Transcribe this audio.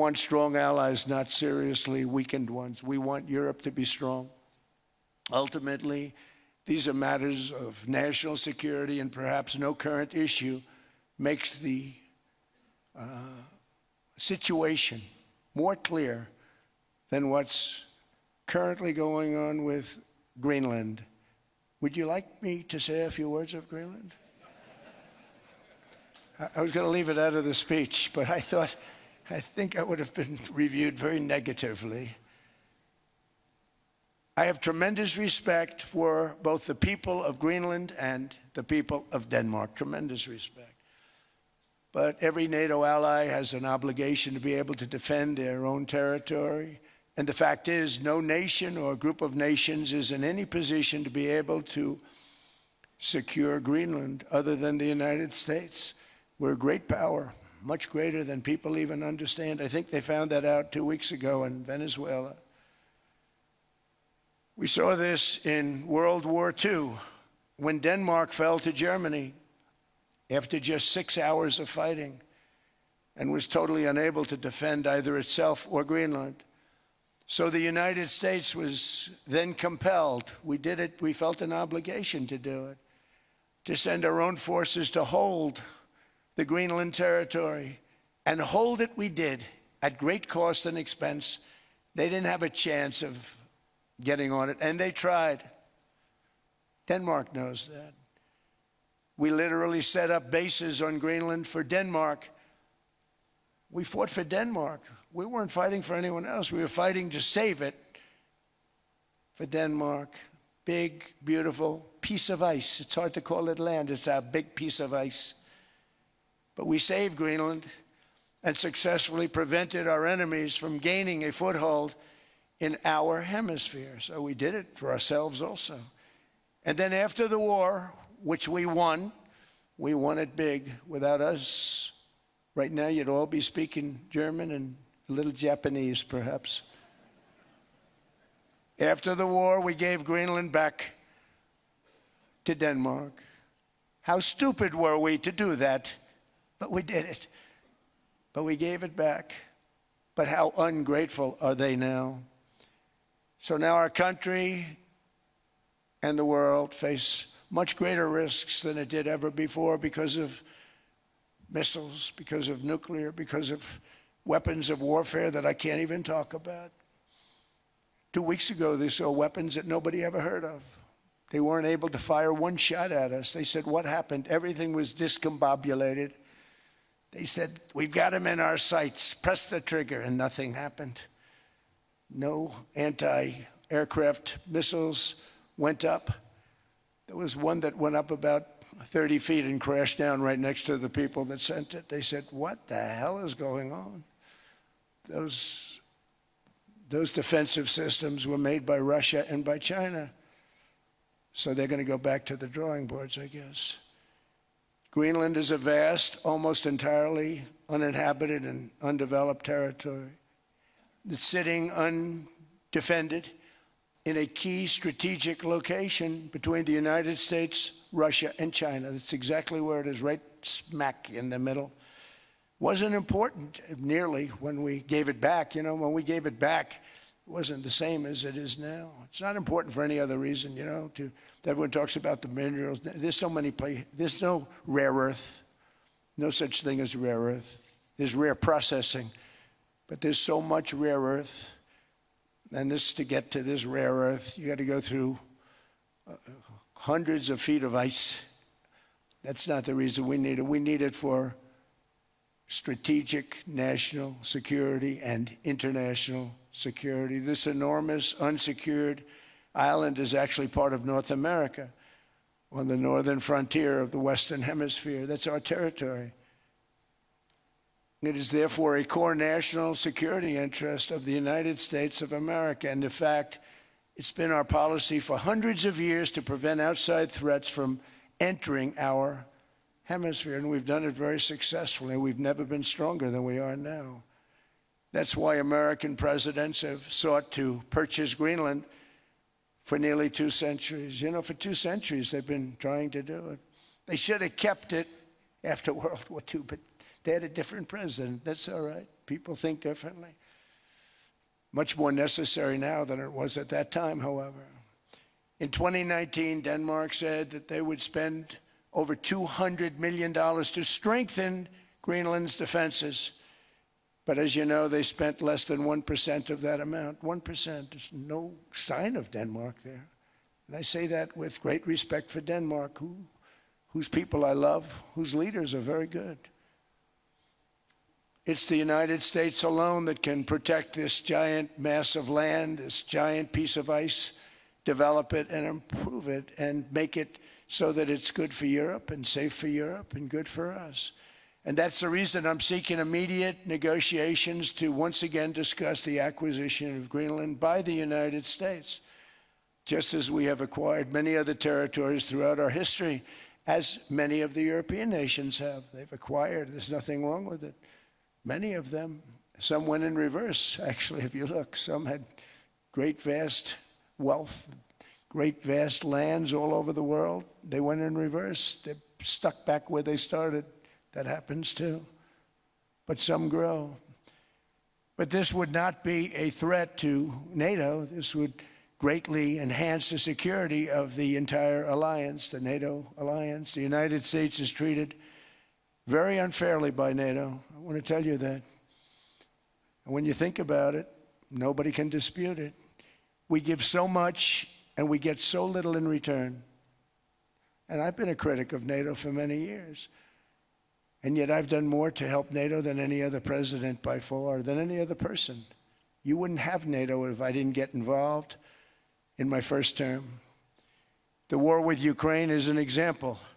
want strong allies, not seriously weakened ones. We want Europe to be strong. Ultimately, these are matters of national security, and perhaps no current issue makes the situation more clear than what's currently going on with Greenland. Would you like me to say a few words of Greenland? I was going to leave it out of the speech, but I think I would have been reviewed very negatively. I have tremendous respect for both the people of Greenland and the people of Denmark, tremendous respect. But every NATO ally has an obligation to be able to defend their own territory. And the fact is, no nation or group of nations is in any position to be able to secure Greenland other than the United States. We're a great power, much greater than people even understand. I think they found that out 2 weeks ago in Venezuela. We saw this in World War II, when Denmark fell to Germany after just 6 hours of fighting and was totally unable to defend either itself or Greenland. So the United States was then compelled, we did it, we felt an obligation to do it, to send our own forces to hold the Greenland territory. And hold it we did, at great cost and expense. They didn't have a chance of getting on it, and they tried. Denmark knows that. We literally set up bases on Greenland for Denmark. We fought for Denmark. We weren't fighting for anyone else. We were fighting to save it for Denmark. Big, beautiful piece of ice. It's hard to call it land. It's a big piece of ice. But we saved Greenland and successfully prevented our enemies from gaining a foothold in our hemisphere. So we did it for ourselves also. And then after the war, which we won it big. Without us, right now you'd all be speaking German and a little Japanese, perhaps. After the war, we gave Greenland back to Denmark. How stupid were we to do that? But we did it. But we gave it back. But how ungrateful are they now? So now our country and the world face much greater risks than it did ever before because of missiles, because of nuclear, because of weapons of warfare that I can't even talk about. 2 weeks ago, they saw weapons that nobody ever heard of. They weren't able to fire one shot at us. They said, what happened? Everything was discombobulated. They said, we've got them in our sights. Press the trigger, and nothing happened. No anti-aircraft missiles went up. There was one that went up about 30 feet and crashed down right next to the people that sent it. They said, what the hell is going on? Those defensive systems were made by Russia and by China. So they're going to go back to the drawing boards, I guess. Greenland is a vast, almost entirely uninhabited and undeveloped territory that's sitting undefended in a key strategic location between the United States, Russia, and China. That's exactly where it is, right smack in the middle. Wasn't important nearly when we gave it back. You know, when we gave it back, it wasn't the same as it is now. It's not important for any other reason, you know. Everyone talks about the minerals. There's so many places. There's no rare earth. No such thing as rare earth. There's rare processing, but there's so much rare earth. And this, to get to this rare earth, you got to go through hundreds of feet of ice. That's not the reason we need it. We need it for strategic national security and international security. This enormous unsecured island is actually part of North America on the northern frontier of the Western Hemisphere. That's our territory. It is therefore a core national security interest of the United States of America. And in fact, it's been our policy for hundreds of years to prevent outside threats from entering our hemisphere. And we've done it very successfully. We've never been stronger than we are now. That's why American presidents have sought to purchase Greenland for nearly 2 centuries. You know, for 2 centuries they've been trying to do it. They should have kept it after World War II, but they had a different president. That's all right. People think differently. Much more necessary now than it was at that time, however. In 2019, Denmark said that they would spend over $200 million to strengthen Greenland's defenses. But as you know, they spent less than 1% of that amount. 1%. There's no sign of Denmark there. And I say that with great respect for Denmark, whose people I love, whose leaders are very good. It's the United States alone that can protect this giant mass of land, this giant piece of ice, develop it and improve it and make it so that it's good for Europe and safe for Europe and good for us. And that's the reason I'm seeking immediate negotiations to once again discuss the acquisition of Greenland by the United States, just as we have acquired many other territories throughout our history, as many of the European nations have. They've acquired. There's nothing wrong with it. Many of them. Some went in reverse, actually, if you look. Some had great, vast wealth, great, vast lands all over the world. They went in reverse. They're stuck back where they started. That happens too. But some grow. But this would not be a threat to NATO. This would greatly enhance the security of the entire alliance, the NATO alliance. The United States is treated very unfairly by NATO. I want to tell you that. And when you think about it, nobody can dispute it. We give so much and we get so little in return. And I've been a critic of NATO for many years. And yet I've done more to help NATO than any other president by far, than any other person. You wouldn't have NATO if I didn't get involved in my first term. The war with Ukraine is an example.